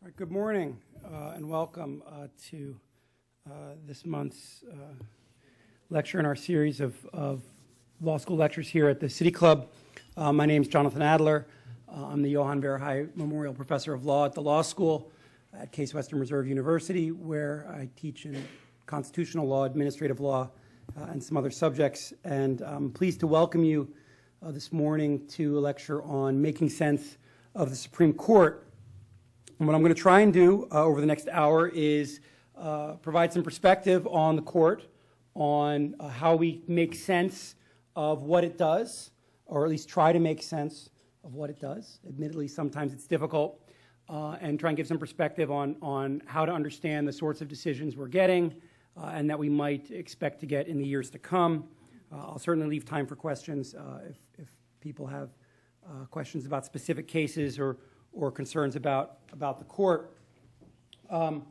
All right, good morning and welcome to this month's lecture in our series of law school lectures here at the City Club. My name is Jonathan Adler. I'm the Johann Verhey Memorial Professor of Law at the Law School at Case Western Reserve University, where I teach in constitutional law, administrative law, and some other subjects. And I'm pleased to welcome you this morning to a lecture on making sense of the Supreme Court. And what I'm going to try and do over the next hour is provide some perspective on the court, on how we make sense of what it does, or at least try to make sense of what it does. Admittedly, sometimes it's difficult, and try and give some perspective on how to understand the sorts of decisions we're getting and that we might expect to get in the years to come. I'll certainly leave time for questions if people have questions about specific cases or concerns about the court. How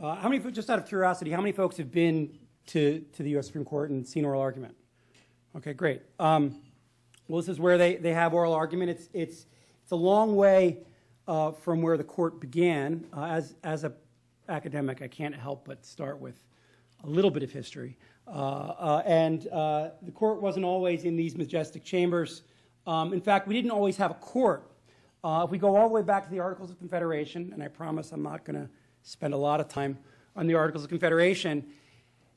many, just out of curiosity, how many folks have been to the U.S. Supreme Court and seen oral argument? Okay, great. Well, this is where they have oral argument. It's a long way from where the court began. As an academic, I can't help but start with a little bit of history. The court wasn't always in these majestic chambers. In fact, we didn't always have a court. If we go all the way back to the Articles of Confederation, and I promise I'm not going to spend a lot of time on the Articles of Confederation,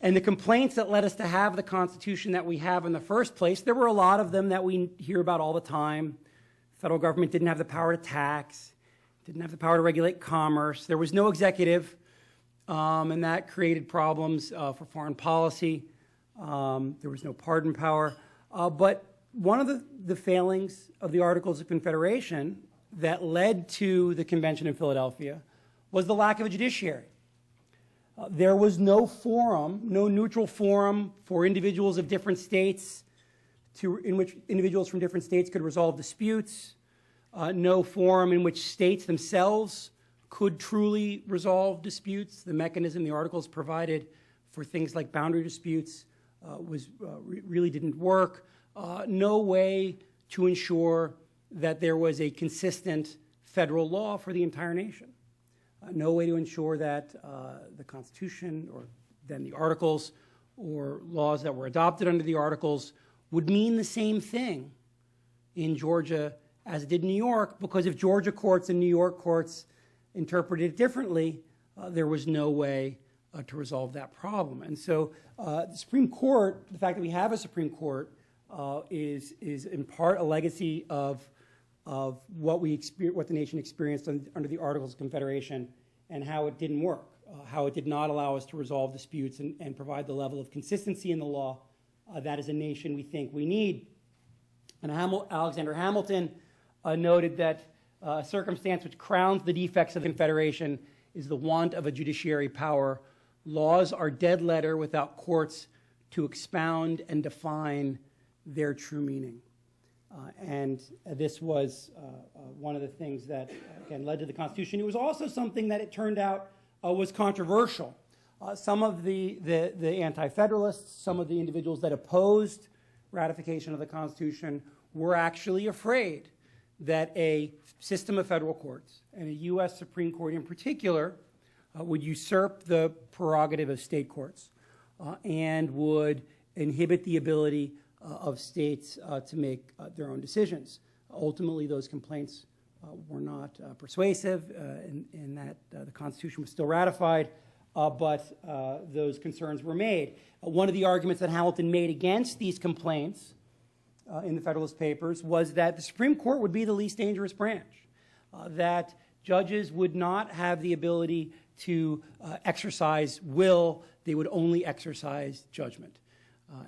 and the complaints that led us to have the Constitution that we have in the first place, there were a lot of them that we hear about all the time. The federal government didn't have the power to tax, didn't have the power to regulate commerce. There was no executive, and that created problems for foreign policy. There was no pardon power. But one of the failings of the Articles of Confederation that led to the convention in Philadelphia was the lack of a judiciary. There was no forum, no neutral forum for individuals of different states in which individuals from different states could resolve disputes, no forum in which states themselves could truly resolve disputes. The mechanism the Articles provided for things like boundary disputes really didn't work. No way to ensure that there was a consistent federal law for the entire nation. No way to ensure that the Constitution or then the Articles or laws that were adopted under the Articles would mean the same thing in Georgia as it did in New York, because if Georgia courts and New York courts interpreted it differently, there was no way to resolve that problem. And so the Supreme Court, the fact that we have a Supreme Court, is in part a legacy of what the nation experienced under the Articles of Confederation and how it didn't work, how it did not allow us to resolve disputes and provide the level of consistency in the law that as a nation we think we need. And Alexander Hamilton noted that a circumstance which crowns the defects of the Confederation is the want of a judiciary power. Laws are dead letter without courts to expound and define their true meaning. And this was one of the things that, again, led to the Constitution. It was also something that it turned out was controversial. Some of the anti-federalists, some of the individuals that opposed ratification of the Constitution were actually afraid that a system of federal courts, and a U.S. Supreme Court in particular, would usurp the prerogative of state courts and would inhibit the ability of states to make their own decisions. Ultimately, those complaints were not persuasive in that the Constitution was still ratified, but those concerns were made. One of the arguments that Hamilton made against these complaints in the Federalist Papers was that the Supreme Court would be the least dangerous branch, that judges would not have the ability to exercise will, they would only exercise judgment.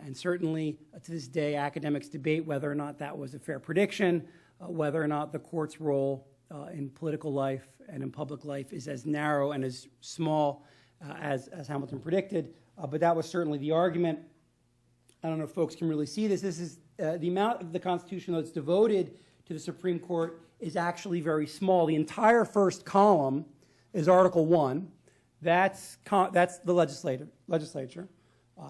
And certainly, to this day, academics debate whether or not that was a fair prediction, whether or not the court's role in political life and in public life is as narrow and as small as Hamilton predicted. But that was certainly the argument. I don't know if folks can really see this. This is the amount of the Constitution that's devoted to the Supreme Court is actually very small. The entire first column is Article 1. That's the legislature.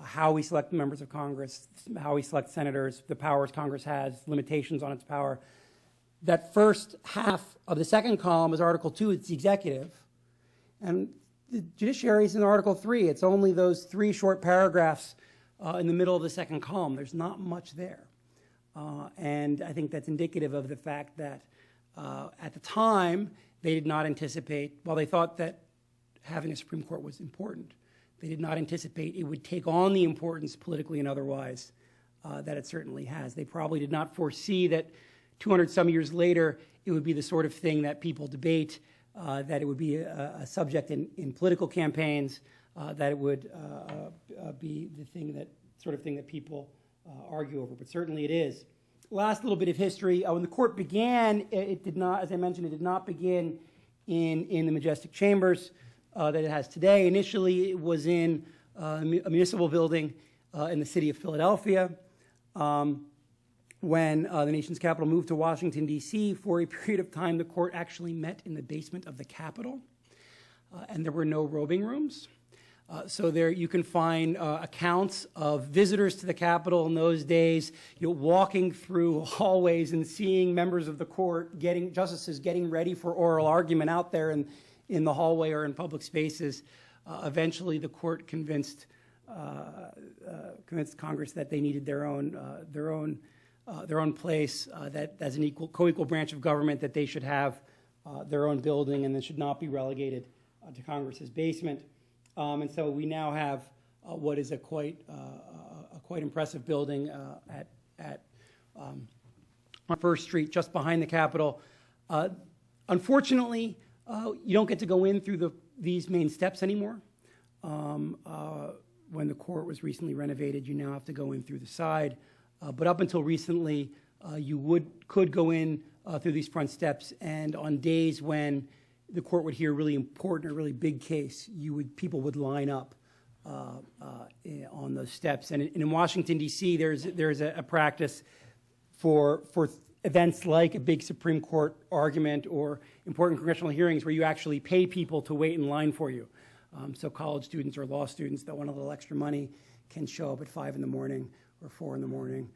How we select members of Congress, how we select senators, the powers Congress has, limitations on its power. That first half of the second column is Article 2, it's the executive. And the judiciary is in Article 3. It's only those 3 short paragraphs in the middle of the second column. There's not much there. And I think that's indicative of the fact that at the time, they did not anticipate, while they thought that having a Supreme Court was important, they did not anticipate it would take on the importance politically and otherwise that it certainly has. They probably did not foresee that 200 some years later, it would be the sort of thing that people debate, that it would be a subject in political campaigns, that it would be the sort of thing that people argue over. But certainly it is. Last little bit of history. When the court began, it did not, as I mentioned, it did not begin in the majestic chambers that it has today. Initially, it was in a municipal building in the city of Philadelphia. When the nation's capital moved to Washington, D.C., for a period of time, the court actually met in the basement of the Capitol, and there were no robing rooms. So there you can find accounts of visitors to the Capitol in those days, walking through hallways and seeing members of the court, justices getting ready for oral argument out there in the hallway or in public spaces. Eventually, the court convinced Congress that they needed their own place, that as an co-equal branch of government, that they should have their own building and they should not be relegated to Congress's basement. And so we now have what is a quite impressive building on First Street, just behind the Capitol. Unfortunately, you don't get to go in through these main steps anymore. When the court was recently renovated, you now have to go in through the side. But up until recently, you could go in through these front steps, and on days when the court would hear a really important or really big case, people would line up on those steps. And in Washington, D.C., there's a practice for events like a big Supreme Court argument or important congressional hearings where you actually pay people to wait in line for you. So college students or law students that want a little extra money can show up at 5 in the morning or 4 in the morning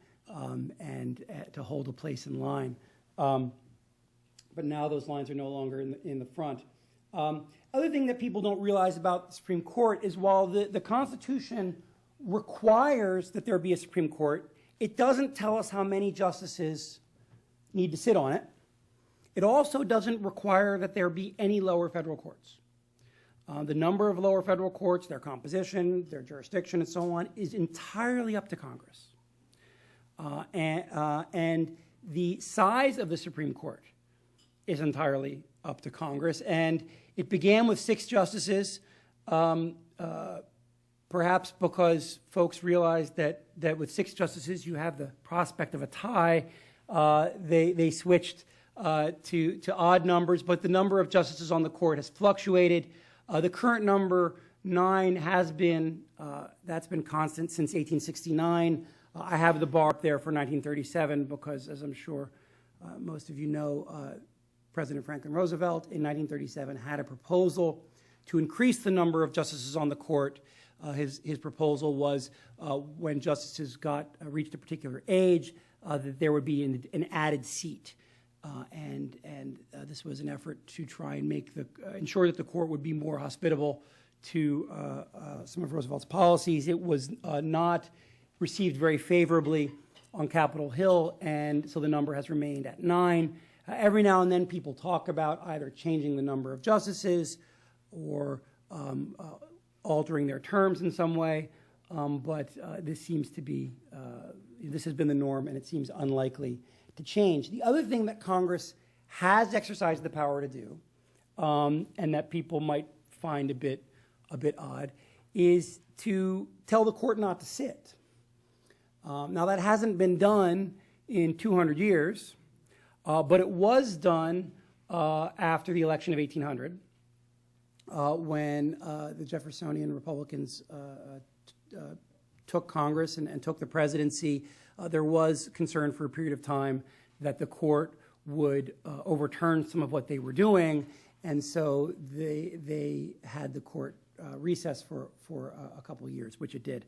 and to hold a place in line. But now those lines are no longer in the front. Other thing that people don't realize about the Supreme Court is while the Constitution requires that there be a Supreme Court, it doesn't tell us how many justices need to sit on it. It also doesn't require that there be any lower federal courts. The number of lower federal courts, their composition, their jurisdiction, and so on, is entirely up to Congress. And the size of the Supreme Court is entirely up to Congress. And it began with 6 justices, perhaps because folks realized that with 6 justices you have the prospect of a tie. They switched to odd numbers, but the number of justices on the court has fluctuated. The current number, 9, has been that's been constant since 1869. I have the bar up there for 1937 because, as I'm sure most of you know, President Franklin Roosevelt in 1937 had a proposal to increase the number of justices on the court. His proposal was when justices reached a particular age, that there would be an added seat. And this was an effort to try and ensure that the court would be more hospitable to some of Roosevelt's policies. It was not received very favorably on Capitol Hill, and so the number has remained at 9. Every now and then people talk about either changing the number of justices or altering their terms in some way, but this seems to be, this has been the norm, and it seems unlikely to change. The other thing that Congress has exercised the power to do, and that people might find a bit odd, is to tell the court not to sit. Now that hasn't been done in 200 years, but it was done after the election of 1800, when the Jeffersonian Republicans took Congress and took the presidency. There was concern for a period of time that the court would overturn some of what they were doing, and so they had the court recess for a couple of years, which it did.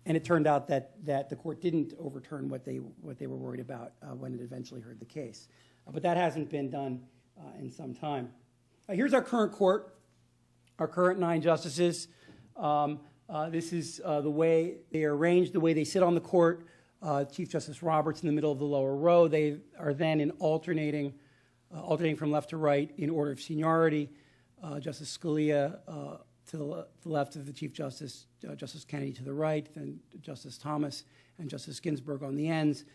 And it turned out that the court didn't overturn what they were worried about when it eventually heard the case. But that hasn't been done in some time. Here's our current court. our current 9 justices. This is the way they are arranged, the way they sit on the court. Chief Justice Roberts in the middle of the lower row. They are then in alternating from left to right in order of seniority. Justice Scalia to the left of the Chief Justice, Justice Kennedy to the right, then Justice Thomas and Justice Ginsburg on the ends,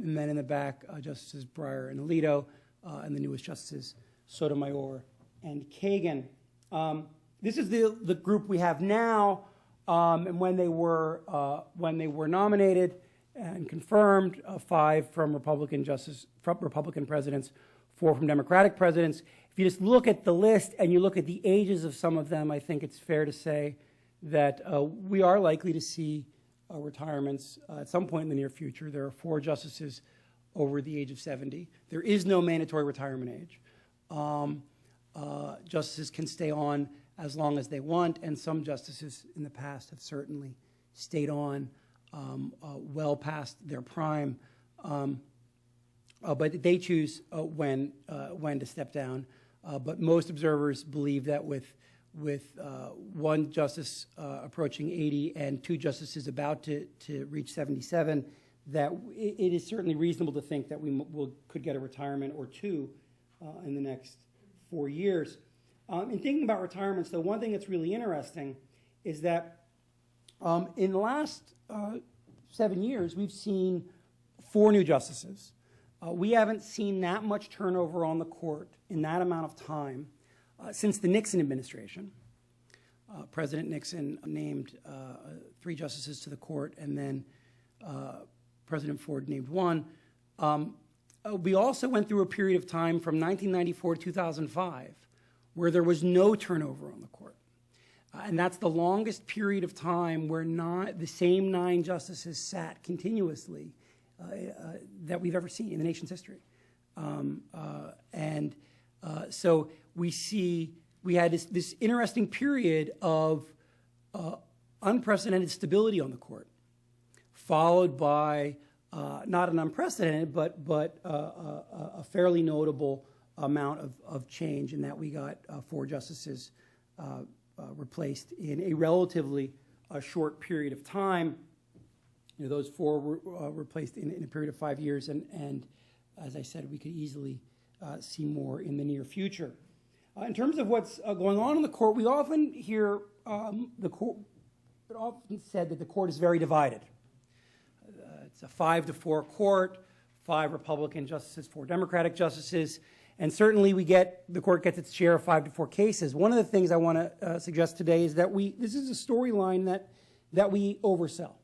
and then in the back, Justices Breyer and Alito, and the newest Justices Sotomayor and Kagan. This is the group we have now, and when they were nominated and confirmed, 5 from Republican presidents, 4 from Democratic presidents. If you just look at the list and you look at the ages of some of them, I think it's fair to say that we are likely to see retirements at some point in the near future. There are 4 justices over the age of 70. There is no mandatory retirement age. Justices can stay on as long as they want, and some justices in the past have certainly stayed on well past their prime, but they choose when to step down. But most observers believe that with 1 justice approaching 80 and 2 justices about to reach 77, that it is certainly reasonable to think that we could get a retirement or 2 in the next 4 years. In thinking about retirements, though, one thing that's really interesting is that in the last 7 years, we've seen 4 new justices. We haven't seen that much turnover on the court in that amount of time since the Nixon administration. President Nixon named 3 justices to the court, and then President Ford named 1. We also went through a period of time from 1994 to 2005 where there was no turnover on the court. And that's the longest period of time where the same 9 justices sat continuously that we've ever seen in the nation's history. So we had this interesting period of unprecedented stability on the court, followed by not an unprecedented, but a fairly notable amount of change in that we got 4 justices replaced in a relatively short period of time. You know, those 4 were replaced in a period of 5 years, and as I said, we could easily see more in the near future. In terms of what's going on in the court, we often hear it often said that the court is very divided. It's a 5-4 court, 5 Republican justices, 4 Democratic justices, and certainly the court gets its share of 5-4 cases. One of the things I want to suggest today is that this is a storyline that we oversell.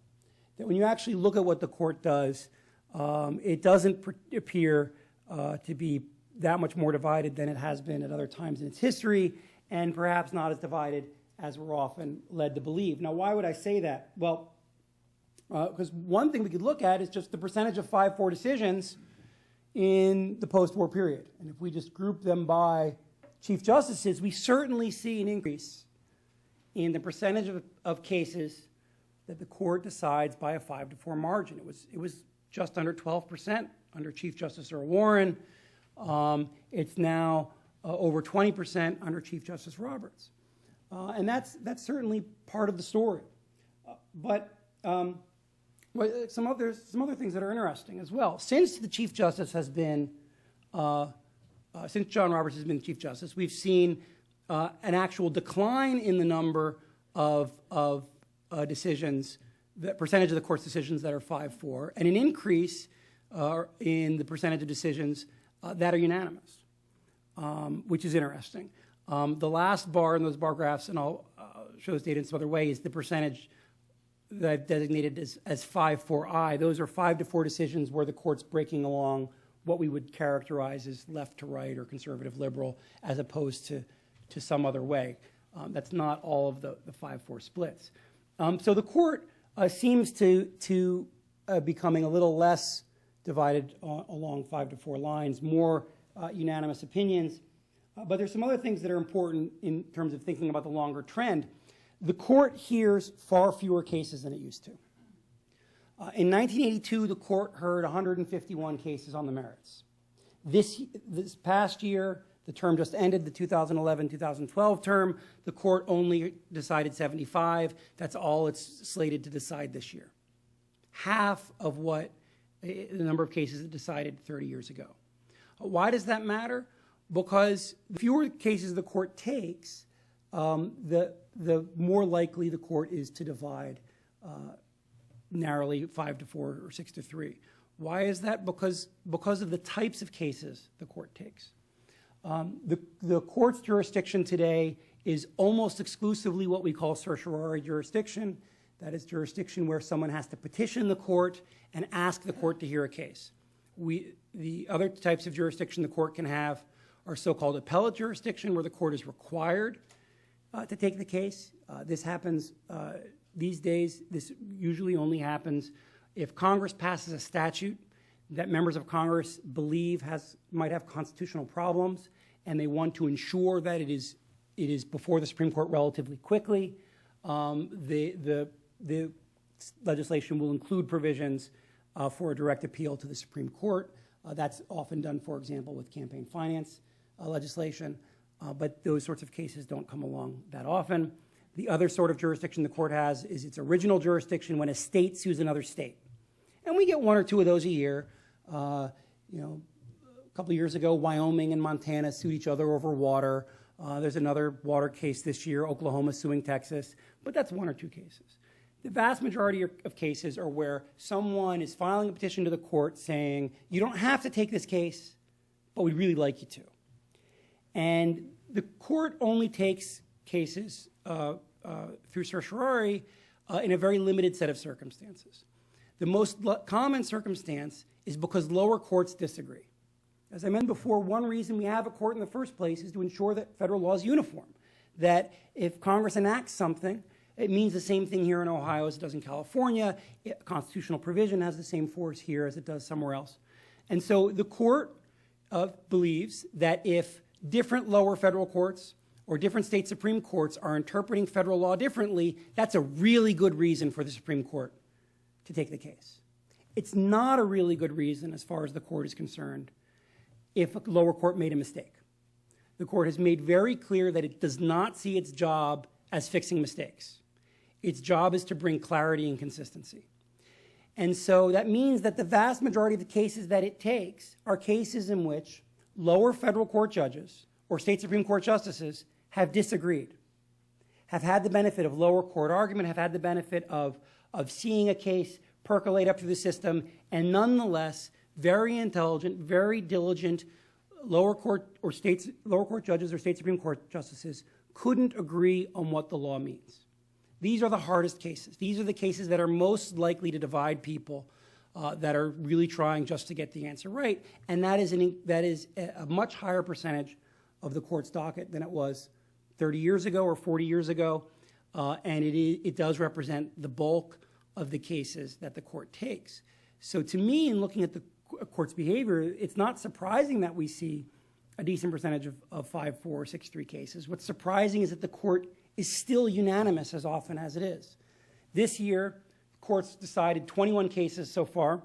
That when you actually look at what the court does, it doesn't appear to be that much more divided than it has been at other times in its history, and perhaps not as divided as we're often led to believe. Now, why would I say that? Well, because one thing we could look at is just the percentage of 5-4 decisions in the post-war period. And if we just group them by chief justices, we certainly see an increase in the percentage of cases that the court decides by a 5-4 margin. It was just under 12% under Chief Justice Earl Warren. It's now over 20% under Chief Justice Roberts. And that's certainly part of the story. But some other things that are interesting as well. Since the Chief Justice has been, since John Roberts has been Chief Justice, we've seen an actual decline in the number of decisions, the percentage of the court's decisions that are 5-4, and an increase in the percentage of decisions that are unanimous, which is interesting. The last bar in those bar graphs, and I'll show this data in some other way, is the percentage that I've designated as 5-4I. Those are 5-4 decisions where the court's breaking along what we would characterize as left to right or conservative liberal, as opposed to some other way. That's not all of the 5-4 splits. So the court seems to becoming a little less divided along 5-4 lines, more unanimous opinions. But there's some other things that are important in terms of thinking about the longer trend. The court hears far fewer cases than it used to. In 1982, the court heard 151 cases on the merits. This past year, The term just ended, the 2011-2012 term. The court only decided 75. That's all it's slated to decide this year. Half of what the number of cases it decided 30 years ago. Why does that matter? Because the fewer cases the court takes, the more likely the court is to divide narrowly 5-4 or 6-3. Why is that? Because of the types of cases the court takes. The court's jurisdiction today is almost exclusively what we call certiorari jurisdiction. That is jurisdiction where someone has to petition the court and ask the court to hear a case. The other types of jurisdiction the court can have are so-called appellate jurisdiction, where the court is required to take the case. This happens these days. This usually only happens if Congress passes a statute that members of Congress believe might have constitutional problems, and they want to ensure that it is before the Supreme Court relatively quickly. The legislation will include provisions for a direct appeal to the Supreme Court. That's often done, for example, with campaign finance legislation, but those sorts of cases don't come along that often. The other sort of jurisdiction the court has is its original jurisdiction when a state sues another state. And we get one or two of those a year. A couple of years ago, Wyoming and Montana sued each other over water. There's another water case this year, Oklahoma suing Texas, but that's one or two cases. The vast majority of cases are where someone is filing a petition to the court saying, you don't have to take this case, but we'd really like you to. And the court only takes cases through certiorari in a very limited set of circumstances. The most common circumstance is because lower courts disagree. As I mentioned before, one reason we have a court in the first place is to ensure that federal law is uniform, that if Congress enacts something, it means the same thing here in Ohio as it does in California. A constitutional provision has the same force here as it does somewhere else. And so the court believes that if different lower federal courts or different state Supreme Courts are interpreting federal law differently, that's a really good reason for the Supreme Court to take the case. It's not a really good reason, as far as the court is concerned, if a lower court made a mistake. The court has made very clear that it does not see its job as fixing mistakes. Its job is to bring clarity and consistency. And so that means that the vast majority of the cases that it takes are cases in which lower federal court judges or state Supreme Court justices have disagreed, have had the benefit of lower court argument, have had the benefit of seeing a case percolate up through the system, and nonetheless, very intelligent, very diligent lower court judges or state Supreme Court justices couldn't agree on what the law means. These are the hardest cases. These are the cases that are most likely to divide people that are really trying just to get the answer right, and that is a much higher percentage of the court's docket than it was 30 years ago or 40 years ago, and it does represent the bulk of the cases that the court takes. So to me, in looking at the court's behavior, it's not surprising that we see a decent percentage of 5-4 or 6-3 cases. What's surprising is that the court is still unanimous as often as it is. This year, courts decided 21 cases so far.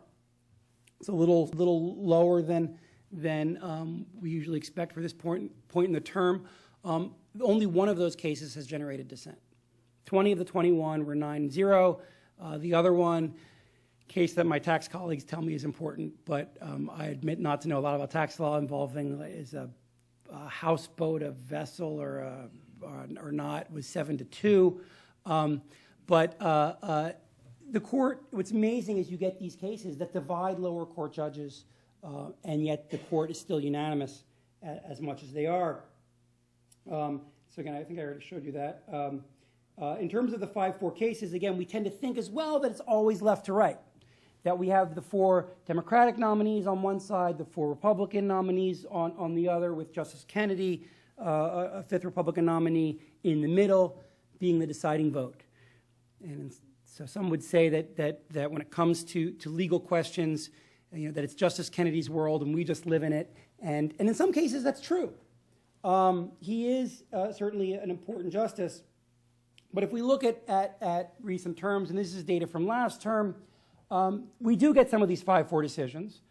It's a little lower than we usually expect for this point in the term. Only one of those cases has generated dissent. 20 of the 21 were 9-0. The other one, case that my tax colleagues tell me is important, but I admit not to know a lot about tax law involving is a houseboat, a vessel, or not, was 7-2. But the court, what's amazing is you get these cases that divide lower court judges, and yet the court is still unanimous as much as they are. So again, I think I already showed you that. In terms of the 5-4 cases, again, we tend to think as well that it's always left to right, that we have the 4 Democratic nominees on one side, the 4 Republican nominees on the other, with Justice Kennedy, a 5th Republican nominee, in the middle, being the deciding vote. And so some would say that when it comes to legal questions, that it's Justice Kennedy's world and we just live in it. And in some cases, that's true. He is certainly an important justice. But if we look at recent terms, and this is data from last term, we do get some of these 5-4 decisions.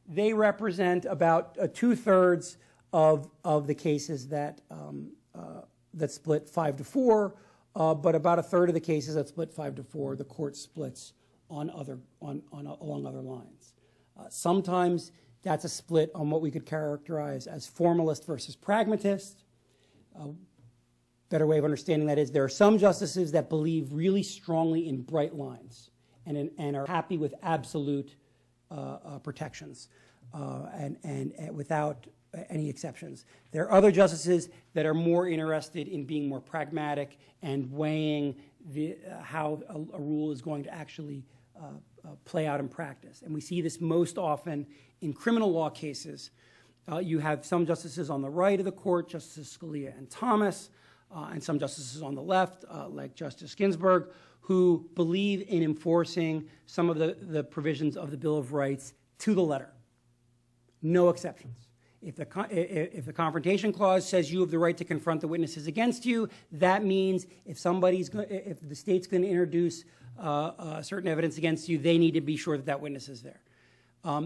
They represent about 2/3 of the cases that split 5-4, but about a third of the cases that split 5-4, the court splits along other lines. Sometimes that's a split on what we could characterize as formalist versus pragmatist. Better way of understanding that is there are some justices that believe really strongly in bright lines and are happy with absolute protections and without any exceptions. There are other justices that are more interested in being more pragmatic and weighing how a rule is going to actually play out in practice. And we see this most often in criminal law cases. You have some justices on the right of the court, Justices Scalia and Thomas, and some justices on the left, like Justice Ginsburg, who believe in enforcing some of the provisions of the Bill of Rights to the letter. No exceptions. If the Confrontation Clause says you have the right to confront the witnesses against you, that means if the state's going to introduce certain evidence against you, they need to be sure that that witness is there.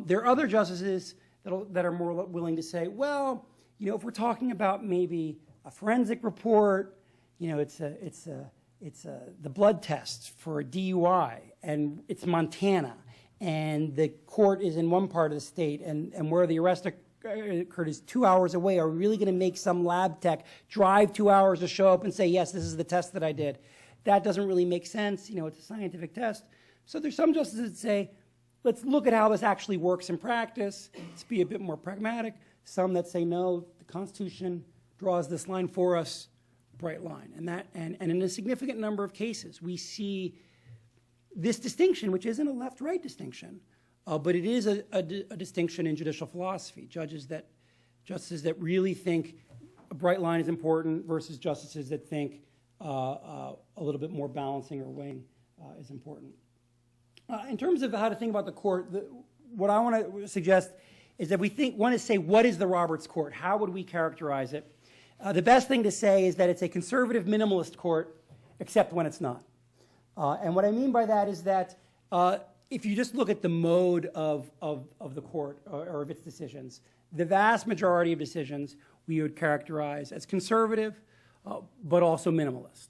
There are other justices that are more willing to say, well, if we're talking about maybe a forensic report, it's the blood test for a DUI, and it's Montana, and the court is in one part of the state, and where the arrest occurred is 2 hours away. Are we really going to make some lab tech drive 2 hours to show up and say, yes, this is the test that I did? That doesn't really make sense. It's a scientific test. So there's some justices that say, let's look at how this actually works in practice. Let's be a bit more pragmatic. Some that say, no, the Constitution draws this line for us, bright line. And in a significant number of cases, we see this distinction, which isn't a left-right distinction, but it is a distinction in judicial philosophy. Justices that really think a bright line is important versus justices that think a little bit more balancing or weighing is important. In terms of how to think about the court, what I want to suggest is that we want to say, what is the Roberts Court? How would we characterize it? The best thing to say is that it's a conservative minimalist court, except when it's not. And what I mean by that is that if you just look at the mode of the court or of its decisions, the vast majority of decisions we would characterize as conservative, but also minimalist.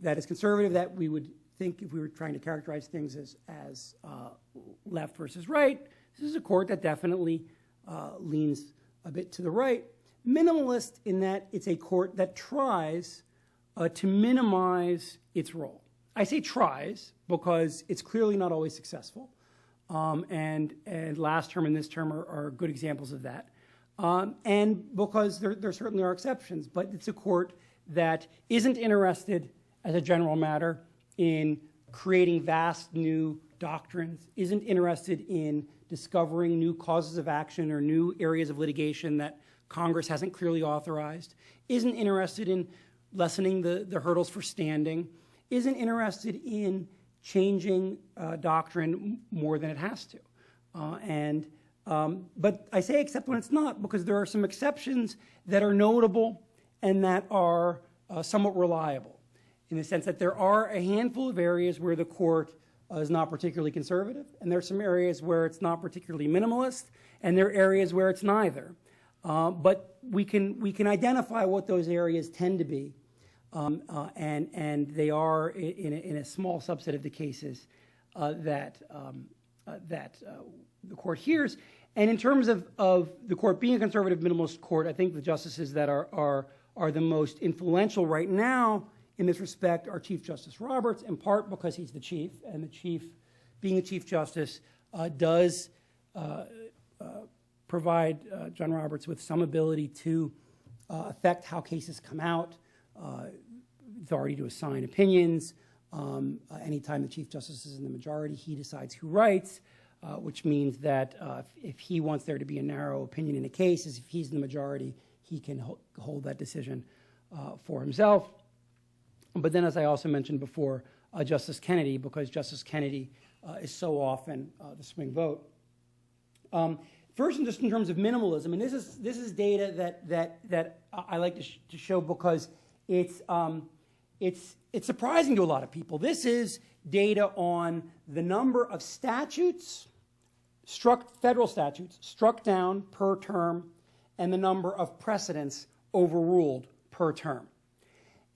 That is conservative, that we would think if we were trying to characterize things as left versus right, this is a court that definitely leans a bit to the right. Minimalist in that it's a court that tries to minimize its role. I say tries because it's clearly not always successful. And last term and this term are good examples of that. And because there certainly are exceptions, but it's a court that isn't interested, as a general matter, in creating vast new doctrines, isn't interested in discovering new causes of action or new areas of litigation that Congress hasn't clearly authorized, isn't interested in lessening the hurdles for standing, isn't interested in changing doctrine more than it has to. But I say except when it's not, because there are some exceptions that are notable and that are somewhat reliable, in the sense that there are a handful of areas where the court is not particularly conservative, and there are some areas where it's not particularly minimalist, and there are areas where it's neither. But we can identify what those areas tend to be, and they are in a small subset of the cases that the court hears. And in terms of the court being a conservative minimalist court, I think the justices that are the most influential right now in this respect are Chief Justice Roberts, in part because he's the chief, and the chief, being a Chief Justice, does provide John Roberts with some ability to affect how cases come out, authority to assign opinions. Anytime the Chief Justice is in the majority, he decides who writes, which means that if he wants there to be a narrow opinion in a case, if he's in the majority, he can hold that decision for himself. But then, as I also mentioned before, Justice Kennedy, because Justice Kennedy is so often the swing vote. First, just in terms of minimalism, and this is data that I like to show because it's surprising to a lot of people. This is data on the number of statutes, federal statutes, struck down per term, and the number of precedents overruled per term.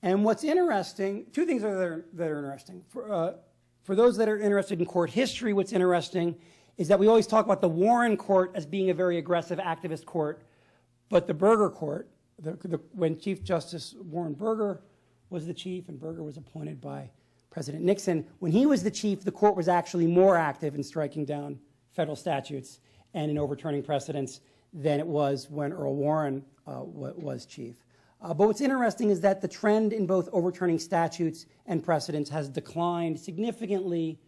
And what's interesting, two things that are interesting. For those that are interested in court history, what's interesting is that we always talk about the Warren Court as being a very aggressive activist court, but the Burger Court, when Chief Justice Warren Burger was the chief, and Burger was appointed by President Nixon, when he was the chief, the court was actually more active in striking down federal statutes and in overturning precedents than it was when Earl Warren was chief. But what's interesting is that the trend in both overturning statutes and precedents has declined significantly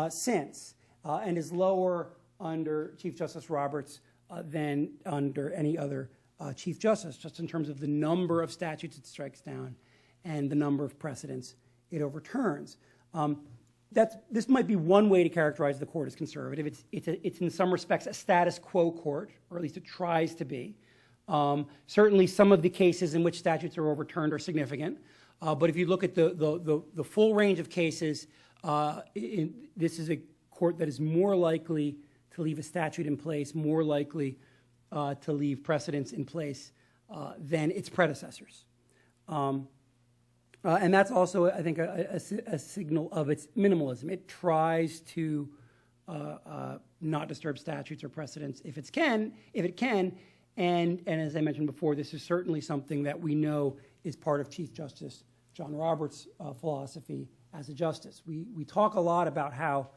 since and is lower under Chief Justice Roberts than under any other Chief Justice, just in terms of the number of statutes it strikes down and the number of precedents it overturns. This might be one way to characterize the court as conservative. It's in some respects a status quo court, or at least it tries to be. Certainly some of the cases in which statutes are overturned are significant, but if you look at the full range of cases, this is a court that is more likely to leave a statute in place, more likely to leave precedents in place than its predecessors. And that's also, I think, a signal of its minimalism. It tries to not disturb statutes or precedents if it can, and as I mentioned before, this is certainly something that we know is part of Chief Justice John Roberts' philosophy as a justice. We talk a lot about how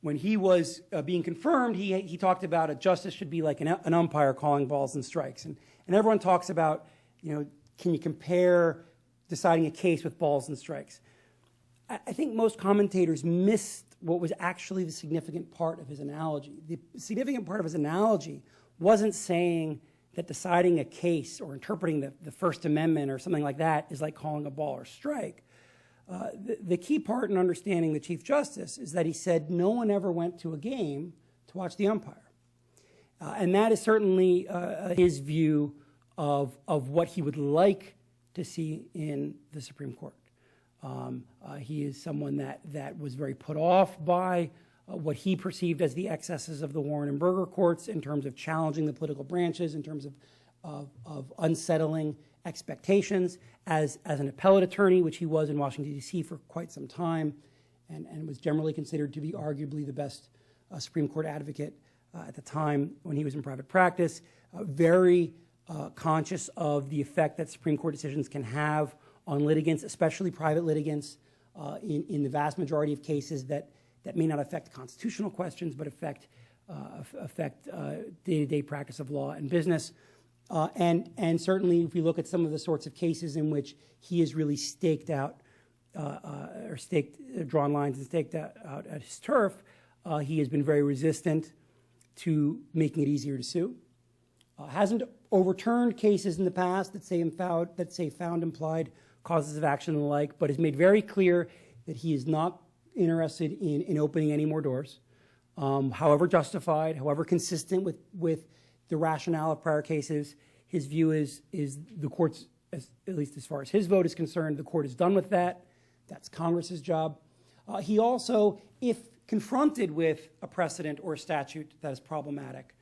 when he was being confirmed, he talked about a justice should be like an umpire calling balls and strikes. And everyone talks about, can you compare deciding a case with balls and strikes? I think most commentators missed what was actually the significant part of his analogy. The significant part of his analogy wasn't saying that deciding a case or interpreting the First Amendment or something like that is like calling a ball or strike. The key part in understanding the Chief Justice is that he said no one ever went to a game to watch the umpire. And that is certainly his view of what he would like to see in the Supreme Court. He is someone that was very put off by what he perceived as the excesses of the Warren and Burger courts in terms of challenging the political branches, in terms of unsettling expectations. As an appellate attorney, which he was in Washington, D.C. for quite some time, and was generally considered to be arguably the best Supreme Court advocate at the time when he was in private practice, very conscious of the effect that Supreme Court decisions can have on litigants, especially private litigants, in the vast majority of cases that may not affect constitutional questions, but affect day-to-day practice of law and business. And certainly, if we look at some of the sorts of cases in which he has really drawn lines and staked out at his turf, he has been very resistant to making it easier to sue. Hasn't overturned cases in the past that say found implied causes of action and the like, but has made very clear that he is not interested in opening any more doors, however justified, however consistent with the rationale of prior cases. His view is the court's, at least as far as his vote is concerned, the court is done with that. That's Congress's job. He also, if confronted with a precedent or a statute that is problematic,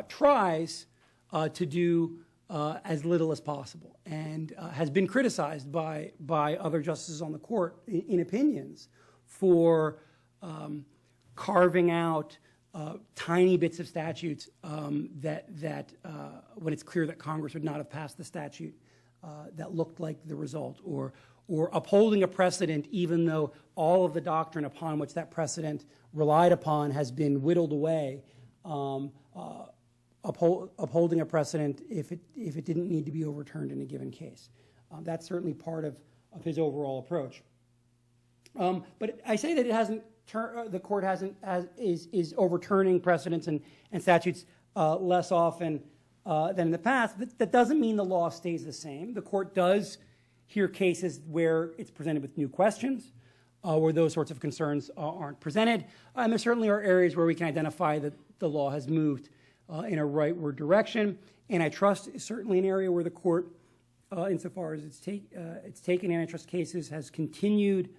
tries to do as little as possible, and has been criticized by other justices on the court in opinions for carving out tiny bits of statutes that when it's clear that Congress would not have passed the statute that looked like the result, or upholding a precedent even though all of the doctrine upon which that precedent relied upon has been whittled away, upholding a precedent if it didn't need to be overturned in a given case. That's certainly part of his overall approach. But I say that it hasn't. The court is overturning precedents and statutes less often than in the past. But that doesn't mean the law stays the same. The court does hear cases where it's presented with new questions, where those sorts of concerns aren't presented. And there certainly are areas where we can identify that the law has moved in a rightward direction. Antitrust is certainly an area where the court, insofar as it's taken antitrust cases, has continued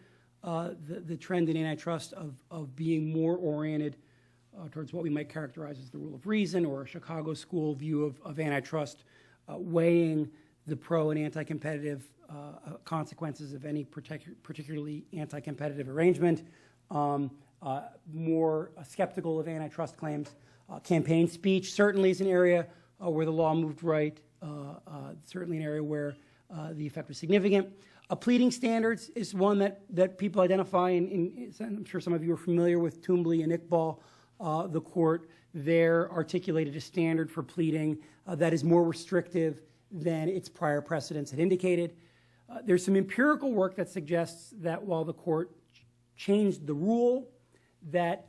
the trend in antitrust of being more oriented towards what we might characterize as the rule of reason, or a Chicago school view of antitrust, weighing the pro and anti-competitive consequences of any particularly anti-competitive arrangement, more skeptical of antitrust claims. Campaign speech certainly is an area where the law moved right, certainly an area where the effect was significant. Pleading standards is one that people identify, I'm sure some of you are familiar with Twombly and Iqbal. The court there articulated a standard for pleading that is more restrictive than its prior precedents had indicated. There's some empirical work that suggests that while the court changed the rule, that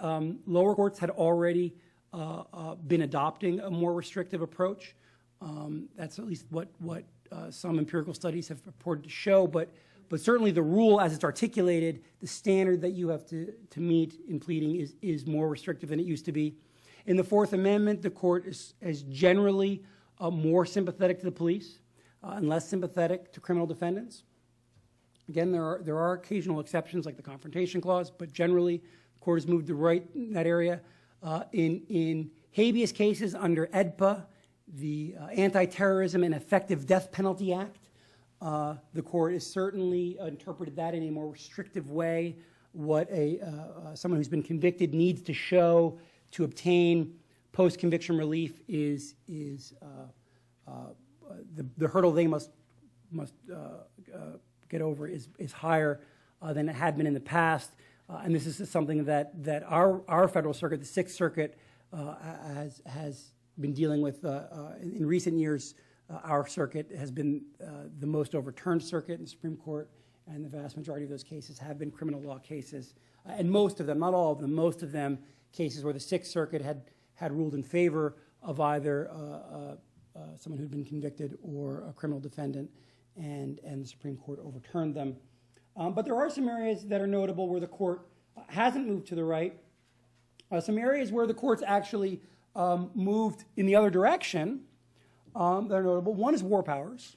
lower courts had already been adopting a more restrictive approach. That's at least what some empirical studies have purported to show, but certainly the rule as it's articulated, the standard that you have to meet in pleading is more restrictive than it used to be. In the Fourth Amendment, the court is generally more sympathetic to the police and less sympathetic to criminal defendants. Again, there are occasional exceptions like the Confrontation Clause, but generally the court has moved to the right in that area. In habeas cases under AEDPA, the Anti-Terrorism and Effective Death Penalty Act, the court has certainly interpreted that in a more restrictive way. What someone who's been convicted needs to show to obtain post-conviction relief is the hurdle they must get over is higher than it had been in the past. And this is something that our federal circuit, the Sixth Circuit, has been dealing with in recent years. Our circuit has been the most overturned circuit in the Supreme Court, and the vast majority of those cases have been criminal law cases. And most of them, not all of them, most of them cases where the Sixth Circuit had ruled in favor of either someone who'd been convicted or a criminal defendant, and the Supreme Court overturned them. But there are some areas that are notable where the court hasn't moved to the right. Some areas where the court's actually moved in the other direction that are notable. One is war powers.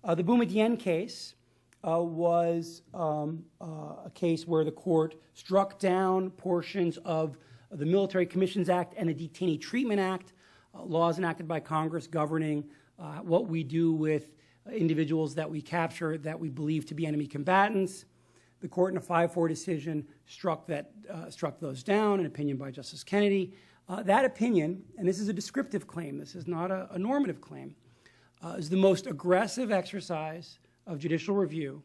The Boumediene case was a case where the court struck down portions of the Military Commissions Act and the Detainee Treatment Act, laws enacted by Congress governing what we do with individuals that we capture that we believe to be enemy combatants. The court in a 5-4 decision struck those down, an opinion by Justice Kennedy. That opinion, and this is a descriptive claim, this is not a normative claim, is the most aggressive exercise of judicial review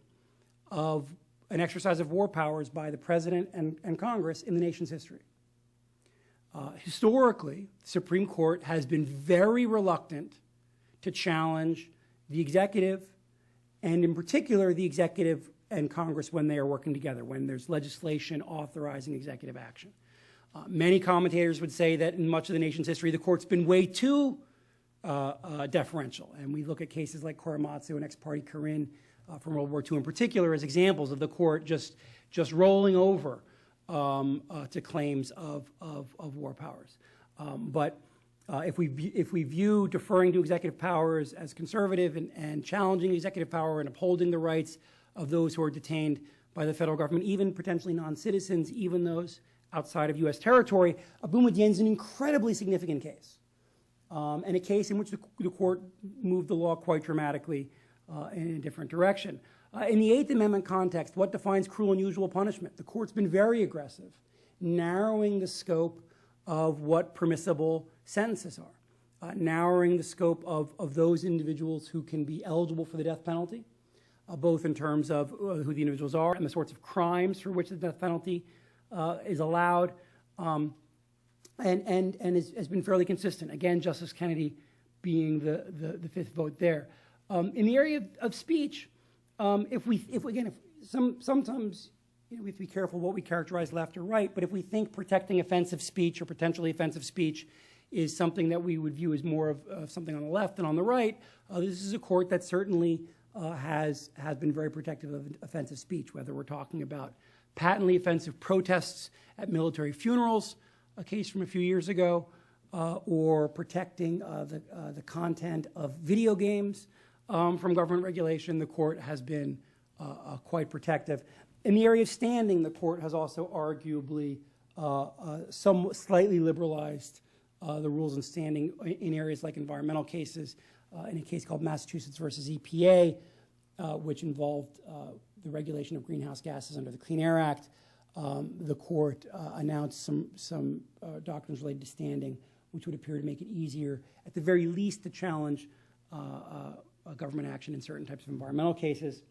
of an exercise of war powers by the President and Congress in the nation's history. Historically, the Supreme Court has been very reluctant to challenge the executive, and in particular the executive and Congress when they are working together, when there's legislation authorizing executive action. Many commentators would say that in much of the nation's history, the court's been way too deferential. And we look at cases like Korematsu and Ex parte Corinne from World War II in particular as examples of the court just rolling over to claims of war powers. But if we view deferring to executive powers as conservative and challenging executive power and upholding the rights of those who are detained by the federal government, even potentially non-citizens, even those outside of U.S. territory, Boumediene is an incredibly significant case, and a case in which the court moved the law quite dramatically in a different direction. In the Eighth Amendment context, what defines cruel and unusual punishment? The court's been very aggressive, narrowing the scope of what permissible sentences are, narrowing the scope of those individuals who can be eligible for the death penalty, both in terms of who the individuals are and the sorts of crimes for which the death penalty is allowed, and has been fairly consistent. Again, Justice Kennedy being the fifth vote there. In the area of speech, sometimes we have to be careful what we characterize left or right, but if we think protecting offensive speech or potentially offensive speech is something that we would view as more of something on the left than on the right, this is a court that certainly has been very protective of offensive speech, whether we're talking about patently offensive protests at military funerals, a case from a few years ago, or protecting the content of video games from government regulation. The court has been quite protective. In the area of standing, the court has also arguably some slightly liberalized the rules and standing in areas like environmental cases. In a case called Massachusetts versus EPA, which involved the regulation of greenhouse gases under the Clean Air Act, the court announced some doctrines related to standing, which would appear to make it easier, at the very least, to challenge government action in certain types of environmental cases.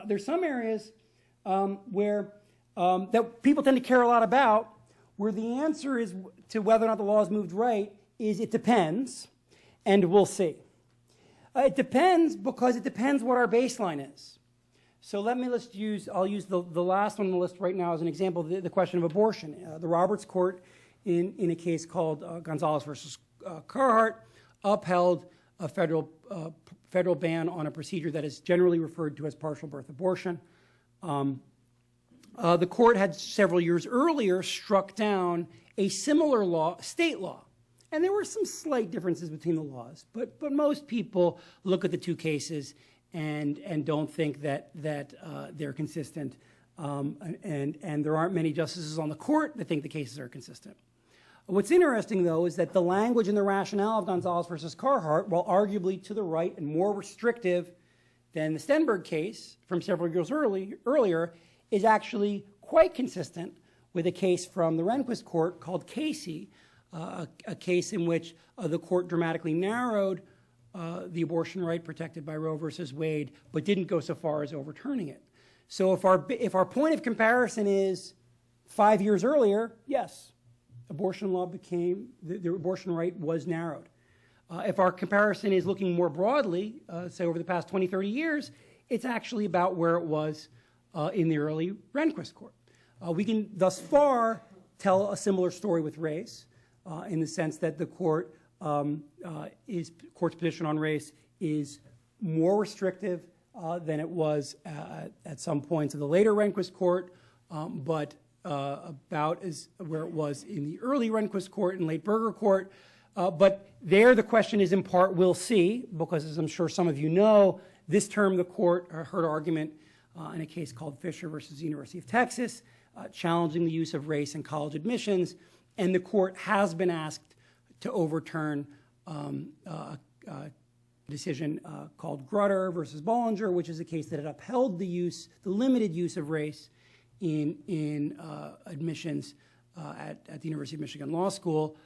There's some areas where that people tend to care a lot about, where the answer is to whether or not the law has moved right is it depends, and we'll see. It depends because it depends what our baseline is. So I'll use the last one on the list right now as an example, the question of abortion. The Roberts Court, in a case called Gonzalez versus Carhart, upheld a federal ban on a procedure that is generally referred to as partial birth abortion. The court had several years earlier struck down a similar law, state law. And there were some slight differences between the laws, but most people look at the two cases and don't think that they're consistent. And there aren't many justices on the court that think the cases are consistent. What's interesting, though, is that the language and the rationale of Gonzalez versus Carhart, while arguably to the right and more restrictive than the Stenberg case from several years earlier, is actually quite consistent with a case from the Rehnquist court called Casey, a case in which the court dramatically narrowed the abortion right protected by Roe versus Wade, but didn't go so far as overturning it. So if our point of comparison is 5 years earlier, yes, abortion law became, the abortion right was narrowed. If our comparison is looking more broadly, say over the past 20, 30 years, it's actually about where it was in the early Rehnquist court. We can thus far tell a similar story with race in the sense that the court's position on race is more restrictive than it was at some points of the later Rehnquist court, but about as where it was in the early Rehnquist court and late Berger court. But there the question is in part we'll see, because as I'm sure some of you know, this term the court heard argument in a case called Fisher versus the University of Texas, challenging the use of race in college admissions, and the court has been asked to overturn a decision called Grutter versus Bollinger, which is a case that had upheld the limited use of race in admissions at the University of Michigan Law School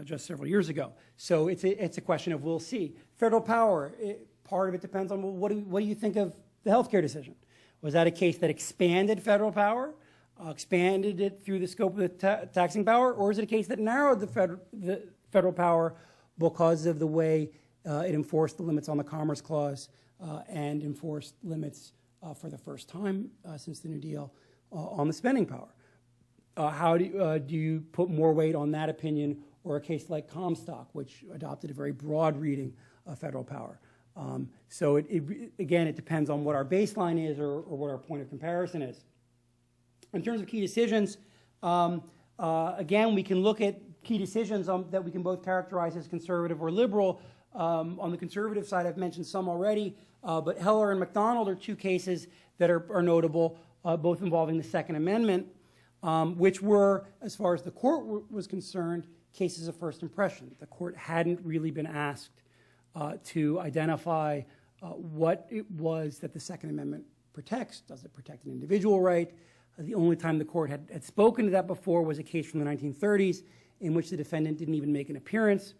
just several years ago. So it's a question of we'll see. Federal power, part of it depends on, well, what do you think of the healthcare decision? Was that a case that expanded federal power, expanded it through the scope of the taxing power, or is it a case that narrowed the federal power because of the way it enforced the limits on the Commerce Clause and enforced limits for the first time since the New Deal on the spending power? How do you put more weight on that opinion or a case like Comstock, which adopted a very broad reading of federal power? So again, it depends on what our baseline is or what our point of comparison is. In terms of key decisions, again, we can look at key decisions that we can both characterize as conservative or liberal. On the conservative side, I've mentioned some already, but Heller and McDonald are two cases that are notable, both involving the Second Amendment, which were, as far as the court was concerned, cases of first impression. The court hadn't really been asked to identify what it was that the Second Amendment protects. Does it protect an individual right? The only time the court had spoken to that before was a case from the 1930s in which the defendant didn't even make an appearance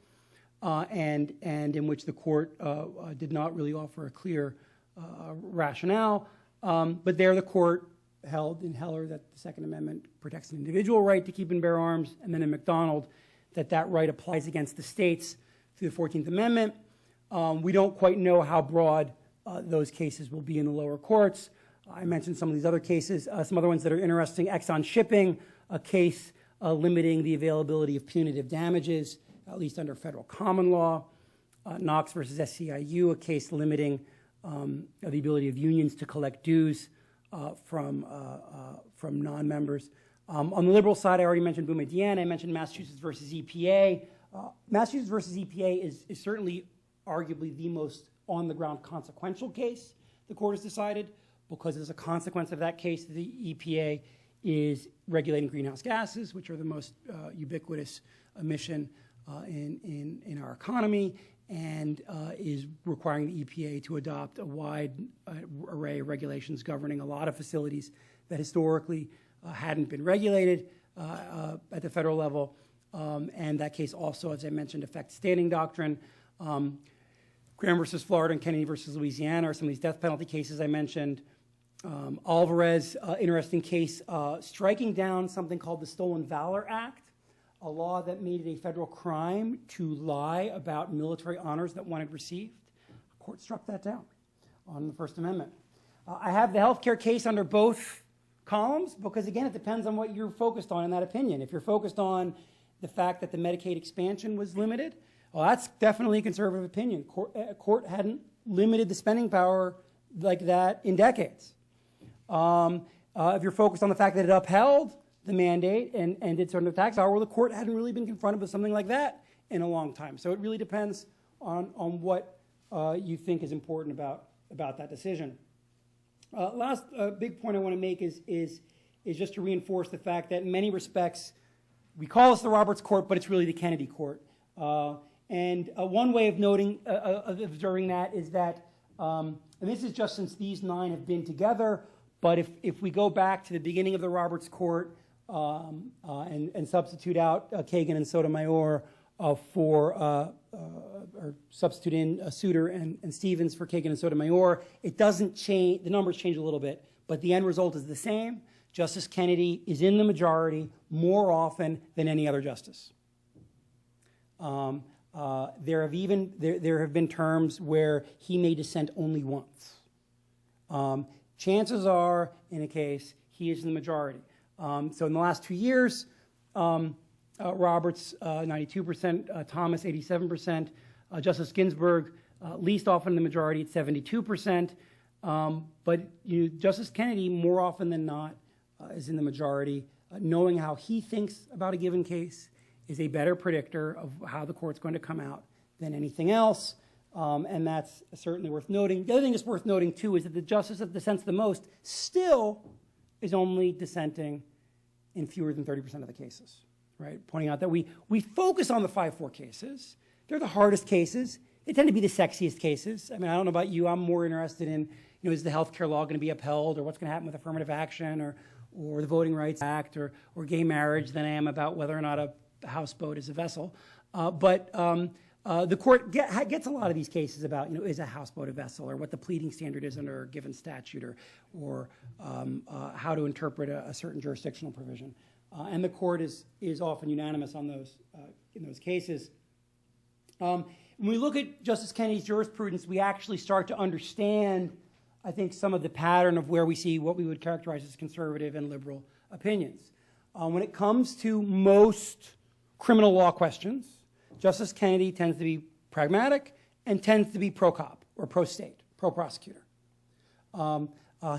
and in which the court did not really offer a clear rationale. But there the court held in Heller that the Second Amendment protects an individual right to keep and bear arms, and then in McDonald that right applies against the states through the 14th Amendment. We don't quite know how broad those cases will be in the lower courts. I mentioned some of these other cases, some other ones that are interesting. Exxon Shipping, a case limiting the availability of punitive damages, at least under federal common law. Knox versus SCIU, a case limiting the ability of unions to collect dues from non-members. On the liberal side, I already mentioned Boumediene. I mentioned Massachusetts versus EPA. Massachusetts versus EPA is certainly arguably the most on-the-ground consequential case the court has decided, because as a consequence of that case, the EPA is regulating greenhouse gases, which are the most ubiquitous emission in our economy, and is requiring the EPA to adopt a wide array of regulations governing a lot of facilities that historically hadn't been regulated at the federal level. And that case also, as I mentioned, affects standing doctrine. Graham versus Florida and Kennedy versus Louisiana are some of these death penalty cases I mentioned. Alvarez, interesting case, striking down something called the Stolen Valor Act, a law that made it a federal crime to lie about military honors that one had received. The court struck that down on the First Amendment. I have the healthcare case under both columns because, again, it depends on what you're focused on in that opinion. If you're focused on the fact that the Medicaid expansion was limited, well, that's definitely a conservative opinion. Court hadn't limited the spending power like that in decades. If you're focused on the fact that it upheld the mandate and did certain tax power, well, the court hadn't really been confronted with something like that in a long time. So it really depends on what you think is important about that decision. Last big point I want to make is just to reinforce the fact that in many respects, we call this the Roberts Court, but it's really the Kennedy Court. And one way of noting, of observing that is that, and this is just since these 9 have been together, but if we go back to the beginning of the Roberts Court and substitute out Kagan and Sotomayor or substitute in Souter and Stevens for Kagan and Sotomayor, it doesn't change, the numbers change a little bit, but the end result is the same. Justice Kennedy is in the majority more often than any other justice. There have been terms where he may dissent only once. Chances are, in a case, he is in the majority. So in the last 2 years, Roberts 92%, Thomas 87%, Justice Ginsburg least often in the majority at 72%. But Justice Kennedy, more often than not, is in the majority. Knowing how he thinks about a given case is a better predictor of how the court's going to come out than anything else, and that's certainly worth noting. The other thing that's worth noting, too, is that the justice that dissents the most still is only dissenting in fewer than 30% of the cases, right? Pointing out that we focus on the 5-4 cases. They're the hardest cases. They tend to be the sexiest cases. I mean, I don't know about you. I'm more interested in, is the health care law going to be upheld, or what's going to happen with affirmative action, or the Voting Rights Act, or gay marriage than I am about whether or not a houseboat is a vessel. But the court gets a lot of these cases about, is a houseboat a vessel, or what the pleading standard is under a given statute, or how to interpret a certain jurisdictional provision. And the court is often unanimous on those in those cases. When we look at Justice Kennedy's jurisprudence, we actually start to understand, I think, some of the pattern of where we see what we would characterize as conservative and liberal opinions. When it comes to most criminal law questions, Justice Kennedy tends to be pragmatic and tends to be pro-cop or pro-state, pro-prosecutor.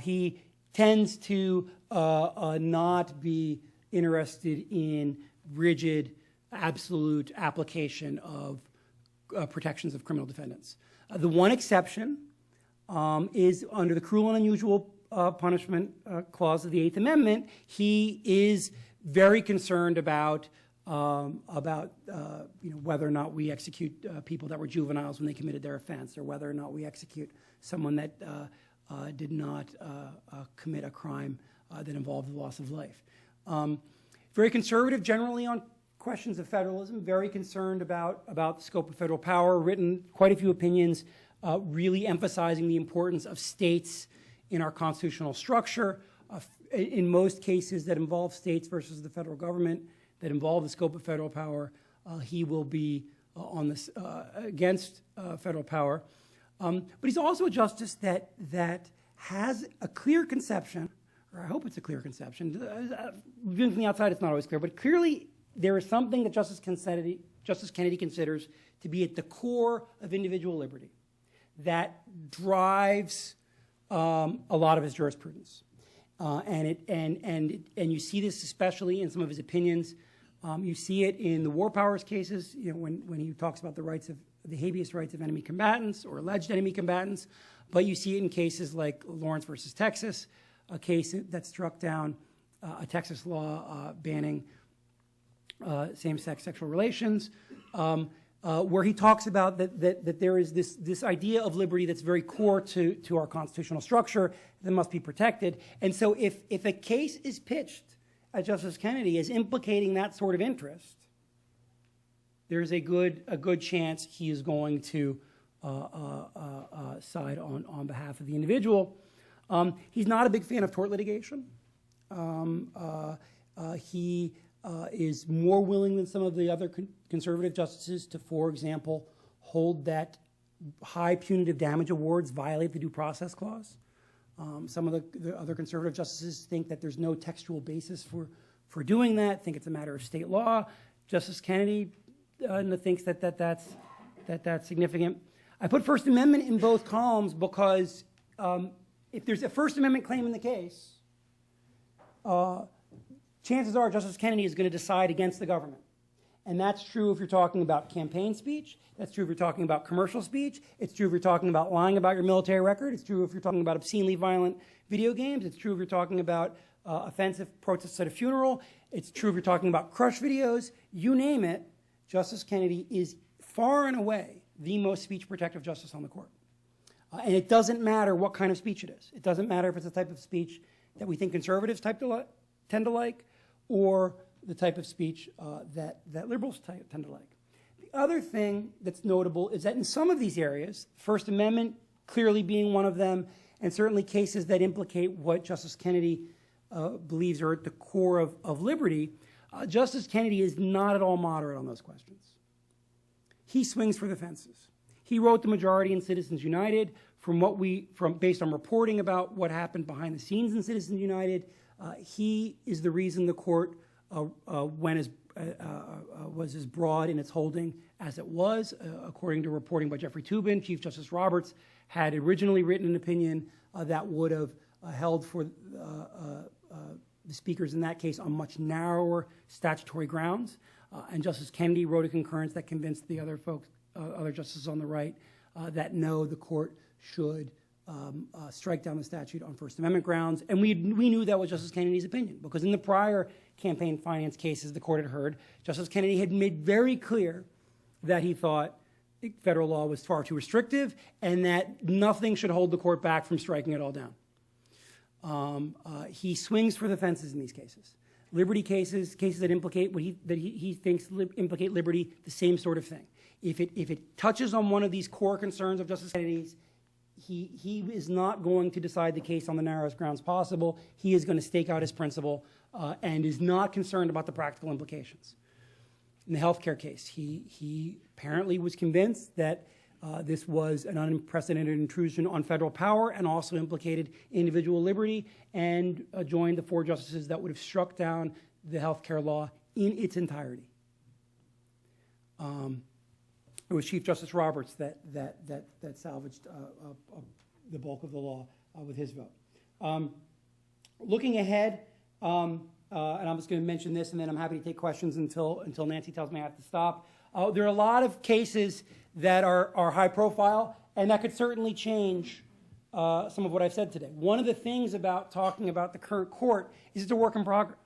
He tends to not be interested in rigid, absolute application of protections of criminal defendants. The one exception is under the cruel and unusual punishment clause of the Eighth Amendment. He is very concerned about whether or not we execute people that were juveniles when they committed their offense, or whether or not we execute someone that did not commit a crime that involved the loss of life. Very conservative generally on questions of federalism, very concerned about the scope of federal power, written quite a few opinions really emphasizing the importance of states in our constitutional structure. In most cases that involve states versus the federal government, that involve the scope of federal power, he will be on this against federal power. But he's also a justice that has a clear conception, or I hope it's a clear conception. Viewing from the outside, it's not always clear, but clearly there is something that Justice Kennedy considers to be at the core of individual liberty that drives a lot of his jurisprudence. And you see this especially in some of his opinions. You see it in the war powers cases, when he talks about the habeas rights of enemy combatants or alleged enemy combatants. But you see it in cases like Lawrence versus Texas, a case that struck down a Texas law banning same-sex sexual relations, where he talks about that there is this idea of liberty that's very core to our constitutional structure that must be protected. And so if a case is pitched at Justice Kennedy as implicating that sort of interest, there's a good chance he is going to side on behalf of the individual. He's not a big fan of tort litigation. He is more willing than some of the other conservative justices to, for example, hold that high punitive damage awards violate the Due Process Clause. Some of the other conservative justices think that there's no textual basis for doing that, think it's a matter of state law. Justice Kennedy thinks that's significant. I put First Amendment in both columns because if there's a First Amendment claim in the case, chances are Justice Kennedy is going to decide against the government. And that's true if you're talking about campaign speech. That's true if you're talking about commercial speech. It's true if you're talking about lying about your military record. It's true if you're talking about obscenely violent video games. It's true if you're talking about offensive protests at a funeral. It's true if you're talking about crush videos. You name it, Justice Kennedy is far and away the most speech-protective justice on the court. And it doesn't matter what kind of speech it is. It doesn't matter if it's a type of speech that we think conservatives tend to like, or the type of speech that liberals tend to like. The other thing that's notable is that in some of these areas, First Amendment clearly being one of them, and certainly cases that implicate what Justice Kennedy believes are at the core of liberty, Justice Kennedy is not at all moderate on those questions. He swings for the fences. He wrote the majority in Citizens United based on reporting about what happened behind the scenes in Citizens United. He is the reason the court was as broad in its holding as it was. According to reporting by Jeffrey Toobin, Chief Justice Roberts had originally written an opinion that would have held for the speakers in that case on much narrower statutory grounds. And Justice Kennedy wrote a concurrence that convinced the other justices on the right that no, the court should strike down the statute on First Amendment grounds. And we knew that was Justice Kennedy's opinion, because in the prior campaign finance cases the court had heard, Justice Kennedy had made very clear that he thought federal law was far too restrictive and that nothing should hold the court back from striking it all down. He swings for the fences in these cases. Liberty cases that implicate what he thinks implicate liberty, the same sort of thing. If it touches on one of these core concerns of Justice Kennedy's, he is not going to decide the case on the narrowest grounds possible. He is going to stake out his principle and is not concerned about the practical implications. In the healthcare case, he apparently was convinced that this was an unprecedented intrusion on federal power and also implicated individual liberty, and joined the 4 justices that would have struck down the healthcare law in its entirety. It was Chief Justice Roberts that salvaged the bulk of the law with his vote. Looking ahead, and I'm just going to mention this, and then I'm happy to take questions until Nancy tells me I have to stop. There are a lot of cases that are high profile, and that could certainly change some of what I've said today. One of the things about talking about the current court is it's a work in progress.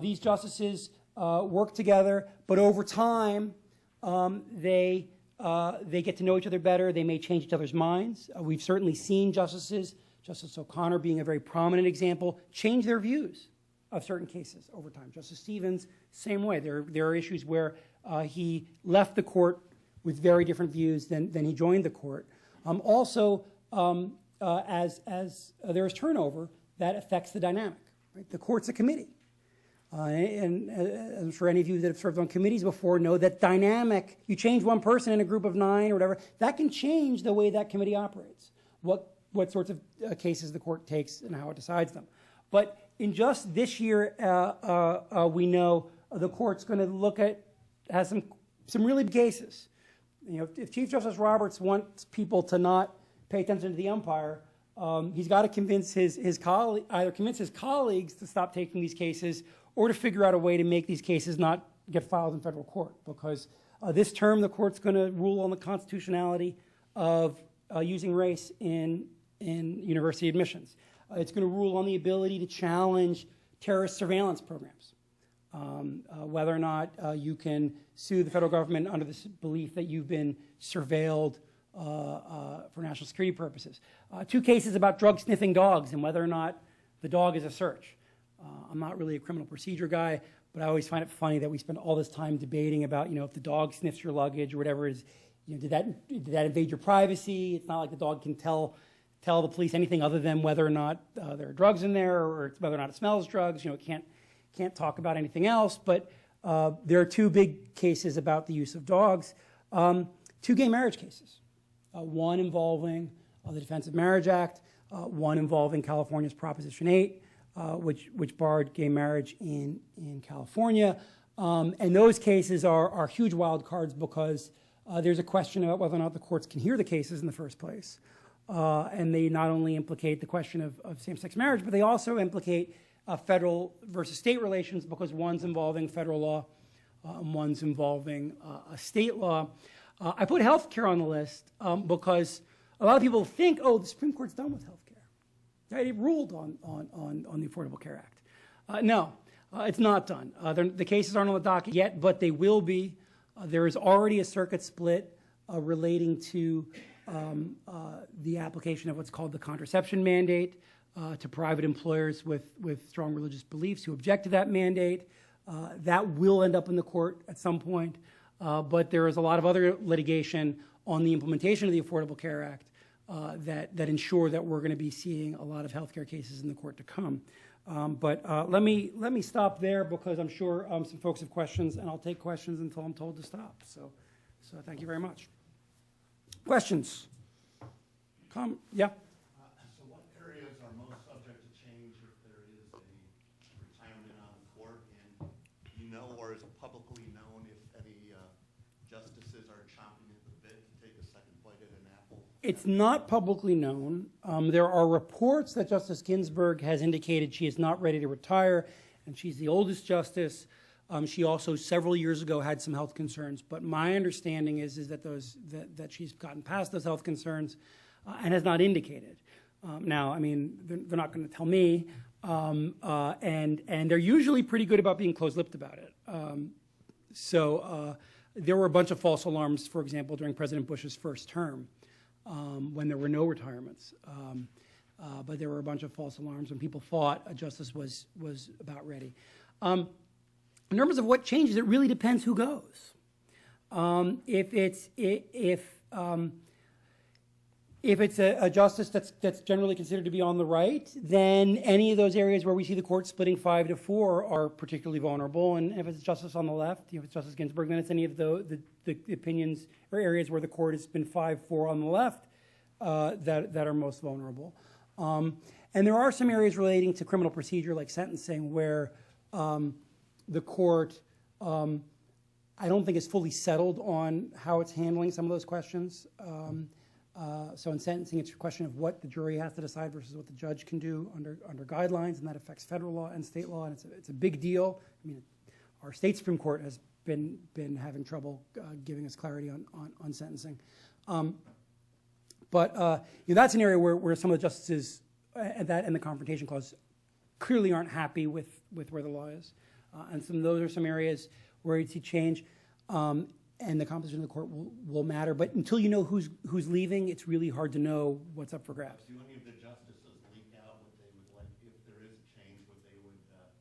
These justices work together, but over time, they get to know each other better. They may change each other's minds. We've certainly seen justices, Justice O'Connor being a very prominent example, change their views of certain cases over time. Justice Stevens, same way. There are issues where he left the court with very different views than he joined the court. Also, as there is turnover, that affects the dynamic. Right? The court's a committee. And I'm sure any of you that have served on committees before know that dynamic, you change one person in a group of 9 or whatever, that can change the way that committee operates, what sorts of cases the court takes and how it decides them. But in just this year, we know the court's going to has some really big cases. You know, if Chief Justice Roberts wants people to not pay attention to the umpire, he's got to convince either convince his colleagues to stop taking these cases, or to figure out a way to make these cases not get filed in federal court. Because this term, the court's going to rule on the constitutionality of using race in university admissions. It's going to rule on the ability to challenge terrorist surveillance programs, whether or not you can sue the federal government under this belief that you've been surveilled for national security purposes. 2 cases about drug-sniffing dogs and whether or not the dog is a search. I'm not really a criminal procedure guy, but I always find it funny that we spend all this time debating about, if the dog sniffs your luggage or whatever it is, did that invade your privacy? It's not like the dog can tell the police anything other than whether or not there are drugs in there or whether or not it smells drugs. It can't talk about anything else. But there are 2 big cases about the use of dogs. 2 gay marriage cases. One involving the Defense of Marriage Act, one involving California's Proposition 8, which barred gay marriage in California. And those cases are huge wild cards because there's a question about whether or not the courts can hear the cases in the first place. And they not only implicate the question of same-sex marriage, but they also implicate federal versus state relations because one's involving federal law and one's involving a state law. I put health care on the list because a lot of people think, the Supreme Court's done with health care. Right? It ruled on the Affordable Care Act. No, it's not done. The cases aren't on the docket yet, but they will be. There is already a circuit split relating to the application of what's called the contraception mandate to private employers with strong religious beliefs who object to that mandate. That will end up in the court at some point, but there is a lot of other litigation on the implementation of the Affordable Care Act that ensure that we're going to be seeing a lot of healthcare cases in the court to come. But let me stop there because I'm sure some folks have questions, and I'll take questions until I'm told to stop. So thank you very much. Questions? Yeah. So what areas are most subject to change if there is a retirement on the court? And or is it publicly known if any justices are chomping at the bit to take a second bite at an apple? It's not publicly known. There are reports that Justice Ginsburg has indicated she is not ready to retire, and she's the oldest justice. She also, several years ago, had some health concerns, but my understanding is that that she's gotten past those health concerns and has not indicated. Now, I mean, they're not going to tell me, and they're usually pretty good about being close-lipped about it. There were a bunch of false alarms, for example, during President Bush's first term, when there were no retirements. But there were a bunch of false alarms when people thought a justice was about ready. In terms of what changes, it really depends who goes. If it's a justice that's generally considered to be on the right, then any of those areas where we see the court splitting 5-4 are particularly vulnerable. And if it's a justice on the left, if it's Justice Ginsburg, then it's any of the opinions or areas where the court has been 5-4 on the left that are most vulnerable. And there are some areas relating to criminal procedure, like sentencing, where the court, I don't think is fully settled on how it's handling some of those questions. So in sentencing, it's a question of what the jury has to decide versus what the judge can do under guidelines, and that affects federal law and state law, and it's a big deal. I mean, our state Supreme Court has been having trouble giving us clarity on sentencing. But that's an area where some of the justices and the Confrontation Clause clearly aren't happy with where the law is. And those are some areas where you'd see change, and the composition of the court will matter. But until you know who's leaving, it's really hard to know what's up for grabs. Do any of the justices leak out what they would like, if there is a change, what they would have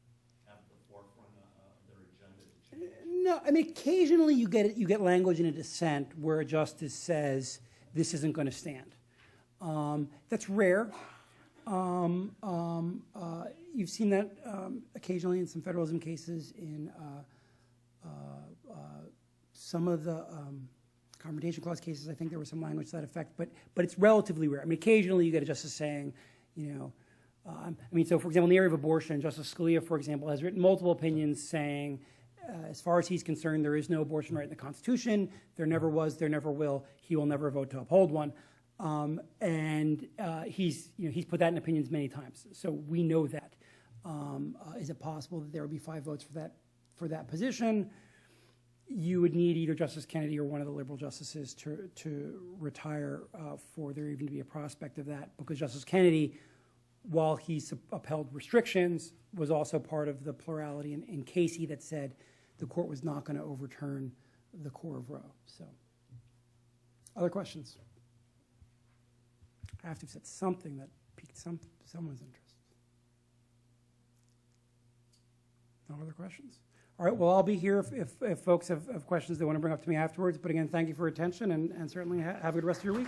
at the forefront of their agenda to change? No, I mean, occasionally you get language in a dissent where a justice says this isn't going to stand. That's rare. You've seen that occasionally in some federalism cases. In some of the Confrontation Clause cases, I think there was some language to that effect, but it's relatively rare. I mean, occasionally you get a justice saying, so for example, in the area of abortion, Justice Scalia, for example, has written multiple opinions saying, as far as he's concerned, there is no abortion right in the Constitution. There never was, there never will. He will never vote to uphold one. He's put that in opinions many times. So we know that. Is it possible that there would be 5 votes for that position? You would need either Justice Kennedy or one of the liberal justices to retire for there even to be a prospect of that, because Justice Kennedy while he upheld restrictions, was also part of the plurality in Casey that said the court was not going to overturn the core of Roe. So, other questions? I have to have said something that piqued someone's interest. No other questions? All right, well, I'll be here if folks have questions they want to bring up to me afterwards. But again, thank you for your attention, and certainly have a good rest of your week.